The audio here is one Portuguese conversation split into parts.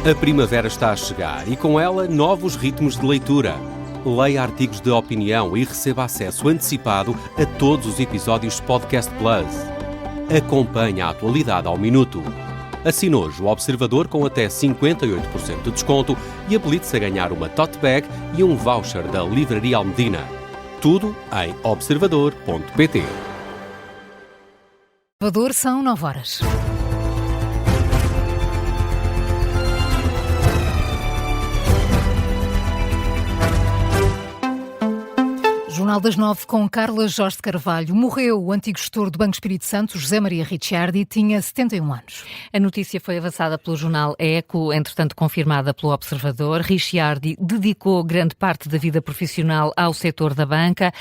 A primavera está a chegar e com ela novos ritmos de leitura. Leia artigos de opinião e receba acesso antecipado a todos os episódios de Podcast Plus. Acompanhe a atualidade ao minuto. Assine hoje o Observador com até 58% de desconto e habilite-se a ganhar uma tote bag e um voucher da Livraria Almedina. Tudo em observador.pt. Observador, são 9 horas. Jornal das 9 com Carla Jorge de Carvalho. Morreu o antigo gestor do Banco Espírito Santo, José Maria Ricciardi, tinha 71 anos. A notícia foi avançada pelo jornal Eco, entretanto confirmada pelo Observador. Ricciardi dedicou grande parte da vida profissional ao setor da banca,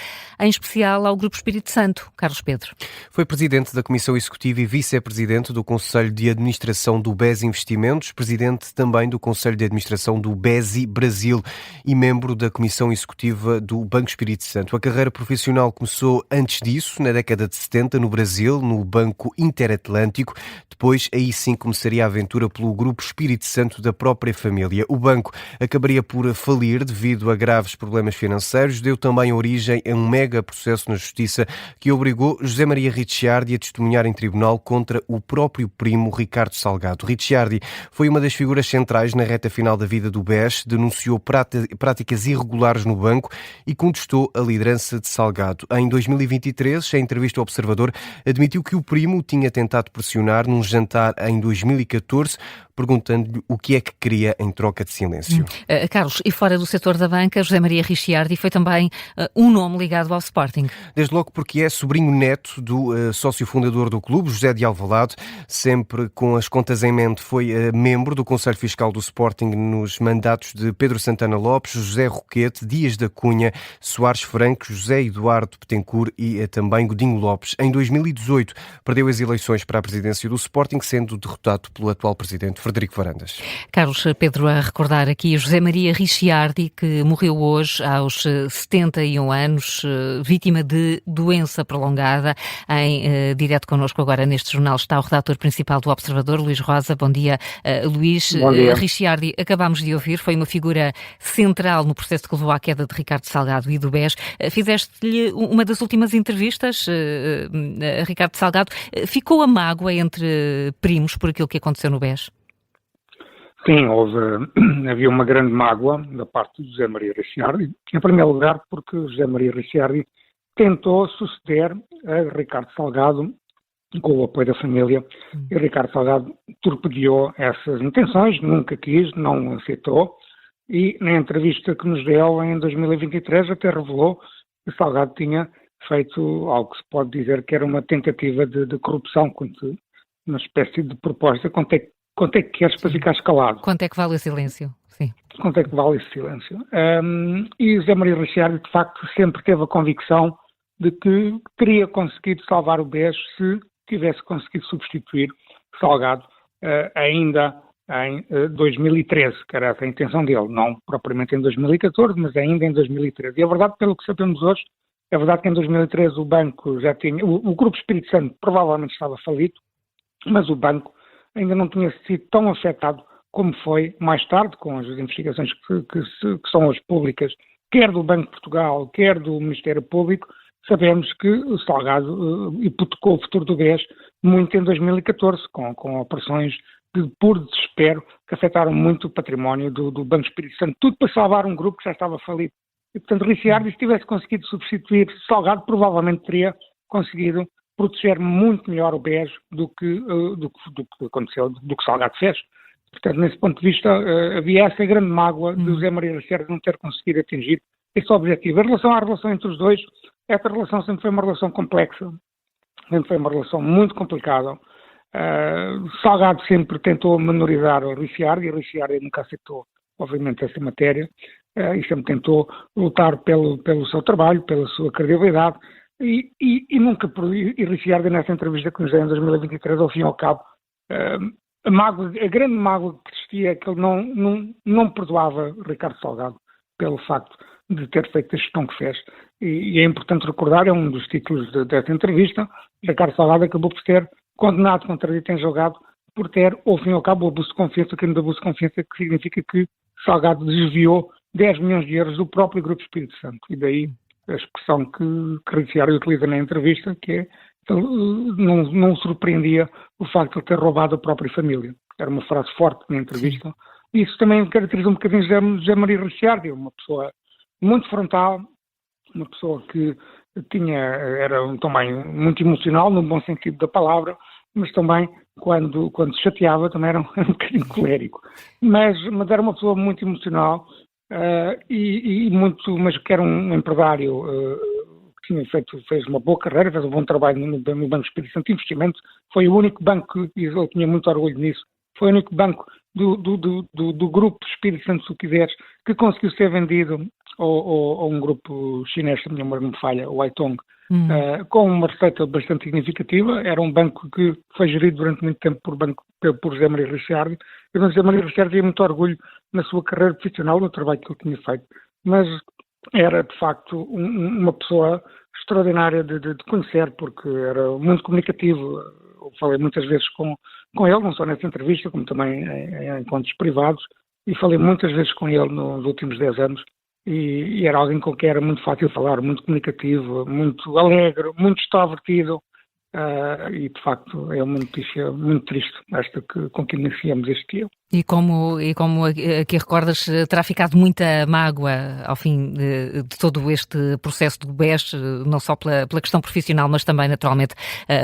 em especial ao Grupo Espírito Santo. Carlos Pedro. Foi presidente da Comissão Executiva e vice-presidente do Conselho de Administração do BES Investimentos, presidente também do Conselho de Administração do BESI Brasil e membro da Comissão Executiva do Banco Espírito Santo. A carreira profissional começou antes disso, na década de 70, no Brasil, no Banco Interatlântico. Depois, aí sim, começaria a aventura pelo Grupo Espírito Santo da própria família. O banco acabaria por falir devido a graves problemas financeiros. Deu também origem a um mega processo na Justiça que obrigou José Maria Ricciardi a testemunhar em tribunal contra o próprio primo Ricardo Salgado. Ricciardi foi uma das figuras centrais na reta final da vida do BES, denunciou práticas irregulares no banco e contestou a liderança de Salgado. Em 2023, em entrevista ao Observador, admitiu que o primo tinha tentado pressionar num jantar em 2014, perguntando-lhe o que é que queria em troca de silêncio. Carlos, e fora do setor da banca, José Maria Ricciardi foi também um nome ligado ao Sporting. Desde logo porque é sobrinho neto do sócio fundador do clube, José de Alvalade, sempre com as contas em mente. Foi membro do Conselho Fiscal do Sporting nos mandatos de Pedro Santana Lopes, José Roquete, Dias da Cunha, Soares Franco, José Eduardo Betancourt e também Godinho Lopes. Em 2018, perdeu as eleições para a presidência do Sporting, sendo derrotado pelo atual presidente Frederico Varandas. Carlos Pedro, a recordar aqui José Maria Ricciardi, que morreu hoje aos 71 anos, vítima de doença prolongada. Em direto connosco agora neste jornal está o redator principal do Observador, Luís Rosa. Bom dia, Luís. Bom dia. Ricciardi, acabámos de ouvir, foi uma figura central no processo que levou à queda de Ricardo Salgado e do BES. Fizeste-lhe uma das últimas entrevistas a Ricardo Salgado. Ficou a mágoa entre primos por aquilo que aconteceu no BES? Sim, havia uma grande mágoa da parte de José Maria Ricciardi, em primeiro lugar porque José Maria Ricciardi tentou suceder a Ricardo Salgado com o apoio da família e Ricardo Salgado torpedeou essas intenções, nunca quis, não aceitou e na entrevista que nos deu em 2023 até revelou que Salgado tinha feito algo que se pode dizer que era uma tentativa de corrupção, uma espécie de proposta. Quanto é que queres para ficar escalado? Quanto é que vale o silêncio? Sim. Quanto é que vale esse silêncio? E José Maria Ricciardi, de facto, sempre teve a convicção de que teria conseguido salvar o BES se tivesse conseguido substituir Salgado ainda em 2013, que era essa a intenção dele, não propriamente em 2014, mas ainda em 2013. E a verdade, pelo que sabemos hoje, é verdade que em 2013 o banco já tinha, o Grupo Espírito Santo provavelmente estava falido, mas o banco ainda não tinha sido tão afetado como foi mais tarde, com as investigações que são hoje públicas, quer do Banco de Portugal, quer do Ministério Público. Sabemos que o Salgado hipotecou o futuro do BES muito em 2014, com operações de puro desespero que afetaram muito o património do Banco Espírito Santo. Tudo para salvar um grupo que já estava falido. E, portanto, Ricciardi, se tivesse conseguido substituir Salgado, provavelmente teria conseguido proteger muito melhor o BES do que aconteceu, do que Salgado fez. Portanto, nesse ponto de vista, havia essa grande mágoa de José Maria Ricciardi não ter conseguido atingir esse objetivo. Em relação à relação entre os dois, essa relação sempre foi uma relação complexa, sempre foi uma relação muito complicada. Salgado sempre tentou menorizar o Ricciardi, e o Ricciardi nunca aceitou, obviamente, essa matéria, e sempre tentou lutar pelo seu trabalho, pela sua credibilidade. E Ricciardi, nessa entrevista que nos deu em 2023, ao fim e ao cabo, a grande mágoa que existia é que ele não perdoava Ricardo Salgado pelo facto de ter feito a gestão que fez. E é importante recordar, é um dos títulos dessa entrevista, Ricardo Salgado acabou por ser condenado, contradito em julgado, por ter, ao fim e ao cabo, o abuso de confiança, o crime de abuso de confiança, que significa que Salgado desviou 10 milhões de euros do próprio Grupo Espírito Santo. E daí a expressão que Ricciardi utiliza na entrevista, que é não surpreendia o facto de ele ter roubado a própria família. Era uma frase forte na entrevista. Isso também caracteriza um bocadinho José Maria Ricciardi, uma pessoa muito frontal, uma pessoa que era também muito emocional, no bom sentido da palavra, mas também, quando se chateava, também era um bocadinho colérico. Mas era uma pessoa muito emocional mas que era um empresário que fez uma boa carreira, fez um bom trabalho no Banco Espírito Santo de Investimento. Foi o único banco, e eu tinha muito orgulho nisso, foi o único banco do Grupo Espírito Santo, se quiseres, que conseguiu ser vendido a um grupo chinês, se a minha memória não me falha, o Haitong, com uma receita bastante significativa. Era um banco que foi gerido durante muito tempo por José Maria Ricciardi. E José Maria Ricciardi tinha muito orgulho na sua carreira profissional, no trabalho que ele tinha feito. Mas era, de facto, uma pessoa extraordinária de conhecer, porque era muito comunicativo. Eu falei muitas vezes com ele, não só nessa entrevista, como também em encontros privados, e falei muitas vezes com ele nos últimos 10 anos, e era alguém com quem era muito fácil falar, muito comunicativo, muito alegre, muito extrovertido, e de facto é uma notícia muito triste, esta com que iniciamos este ano. E como aqui recordas, terá ficado muita mágoa ao fim de todo este processo do BES, não só pela questão profissional, mas também, naturalmente,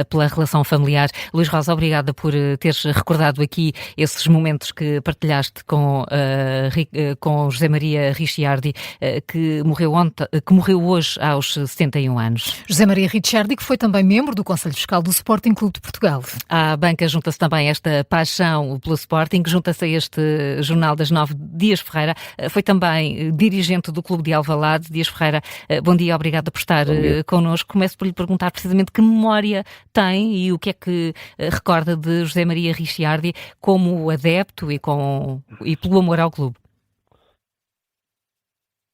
pela relação familiar. Luís Rosa, obrigada por teres recordado aqui esses momentos que partilhaste com José Maria Ricciardi, que morreu hoje aos 71 anos. José Maria Ricciardi, que foi também membro do Conselho Fiscal do Sporting Clube de Portugal. À banca junta-se também esta paixão pelo Sporting, junta-se a este Jornal das 9, Dias Ferreira. Foi também dirigente do Clube de Alvalade. Dias Ferreira, bom dia, obrigada por estar connosco. Começo por lhe perguntar precisamente que memória tem e o que é que recorda de José Maria Ricciardi como adepto e pelo amor ao clube.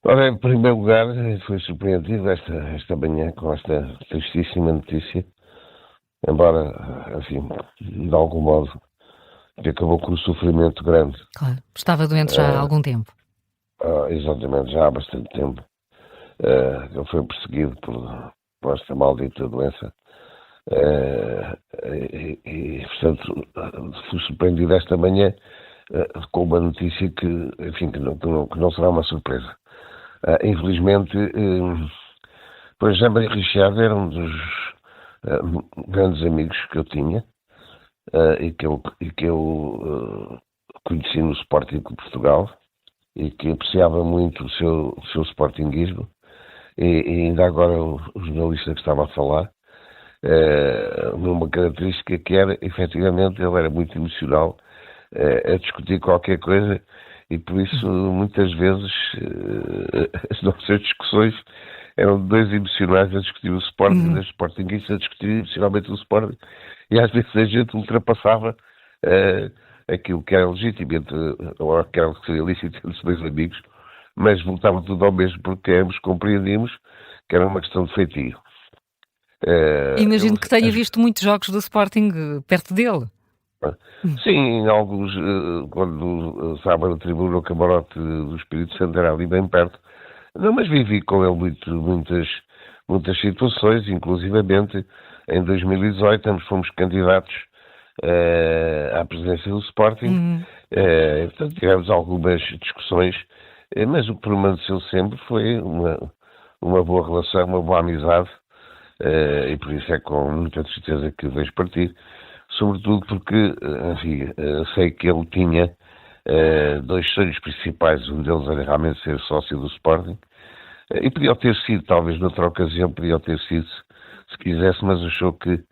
Ora, em primeiro lugar, foi surpreendido esta manhã com esta tristíssima notícia, embora, enfim, de algum modo, que acabou com um sofrimento grande. Claro, estava doente já há algum tempo. Exatamente, já há bastante tempo. Ele foi perseguido por esta maldita doença. Portanto, fui surpreendido esta manhã com uma notícia que não será uma surpresa. Infelizmente, José Maria Ricciardi era um dos grandes amigos que eu tinha, e que eu conheci no Sporting de Portugal, e que apreciava muito o seu sportinguismo, e ainda agora o jornalista que estava a falar, uma característica que era, efetivamente, ele era muito emocional a discutir qualquer coisa, e por isso muitas vezes as nossas discussões eram dois emocionais a discutir o Sporting, dois sportinguistas a discutir emocionalmente o Sporting, e às vezes a gente ultrapassava aquilo que era legítimo, ou aquilo que seria lícito entre os dois amigos, mas voltava tudo ao mesmo, porque ambos compreendíamos que era uma questão de feitio. Imagino que tenha visto muitos jogos do Sporting perto dele. Sim, alguns, quando estava na tribuna, o camarote do Espírito Santo era ali bem perto. Não, mas vivi com ele muitas situações, inclusivamente em 2018 fomos candidatos à presidência do Sporting, portanto tivemos algumas discussões, mas o que permaneceu sempre foi uma boa relação, uma boa amizade, e por isso é com muita tristeza que vejo partir, sobretudo porque, enfim, sei que ele tinha dois sonhos principais, um deles era realmente ser sócio do Sporting, e podia ter sido, talvez noutra ocasião, se quisesse, mas achou que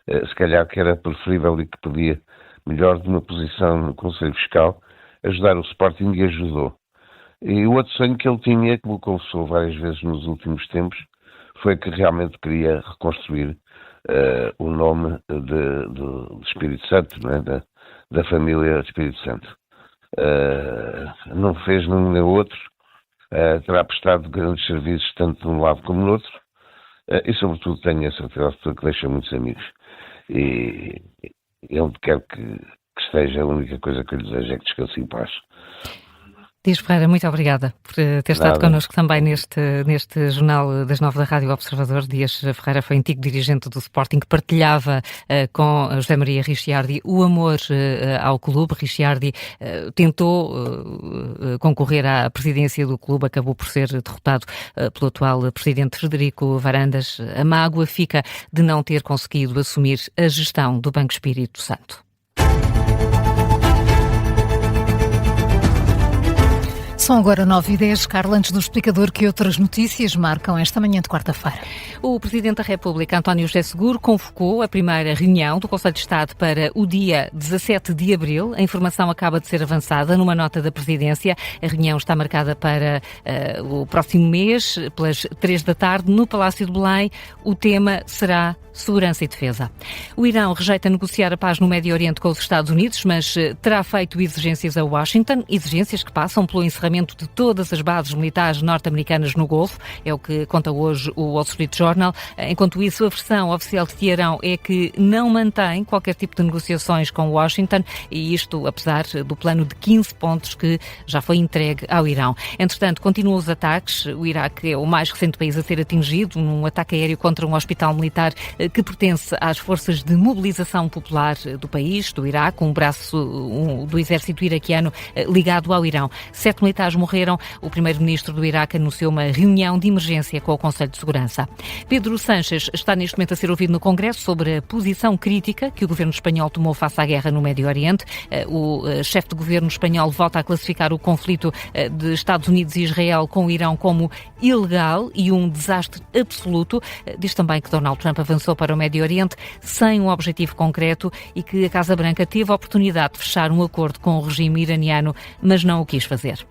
se calhar que era preferível e que podia, melhor de uma posição no Conselho Fiscal, ajudar o Sporting, e ajudou. E o outro sonho que ele tinha, que me confessou várias vezes nos últimos tempos, foi que realmente queria reconstruir o nome do Espírito Santo, não é? da família Espírito Santo. Não fez nenhum nem outro, terá prestado grandes serviços tanto de um lado como no outro, e sobretudo tenho a certeza que deixa muitos amigos. E onde quer que seja, a única coisa que eu lhe desejo é que descanse em paz. Dias Ferreira, muito obrigada por ter estado connosco também neste Jornal das 9 da Rádio Observador. Dias Ferreira foi antigo dirigente do Sporting, que partilhava com José Maria Ricciardi o amor ao clube. Ricciardi tentou concorrer à presidência do clube, acabou por ser derrotado pelo atual presidente Frederico Varandas. A mágoa fica de não ter conseguido assumir a gestão do Banco Espírito Santo. São agora 9h10. Carla, antes do explicador, que outras notícias marcam esta manhã de quarta-feira? O Presidente da República, António José Seguro, convocou a primeira reunião do Conselho de Estado para o dia 17 de abril. A informação acaba de ser avançada numa nota da Presidência. A reunião está marcada para o próximo mês, pelas 3 da tarde, no Palácio de Belém. O tema será segurança e defesa. O Irão rejeita negociar a paz no Médio Oriente com os Estados Unidos, mas terá feito exigências a Washington, exigências que passam pelo encerramento de todas as bases militares norte-americanas no Golfo, é o que conta hoje o Wall Street Journal. Enquanto isso, a versão oficial de Teherão é que não mantém qualquer tipo de negociações com Washington, e isto apesar do plano de 15 pontos que já foi entregue ao Irão. Entretanto, continuam os ataques. O Iraque é o mais recente país a ser atingido num ataque aéreo contra um hospital militar que pertence às forças de mobilização popular do país, do Iraque, um braço do exército iraquiano ligado ao Irão. 7 militares morreram. O primeiro-ministro do Iraque anunciou uma reunião de emergência com o Conselho de Segurança. Pedro Sánchez está neste momento a ser ouvido no Congresso sobre a posição crítica que o governo espanhol tomou face à guerra no Médio Oriente. O chefe de governo espanhol volta a classificar o conflito de Estados Unidos e Israel com o Irão como ilegal e um desastre absoluto. Diz também que Donald Trump avançou para o Médio Oriente sem um objetivo concreto e que a Casa Branca teve a oportunidade de fechar um acordo com o regime iraniano, mas não o quis fazer.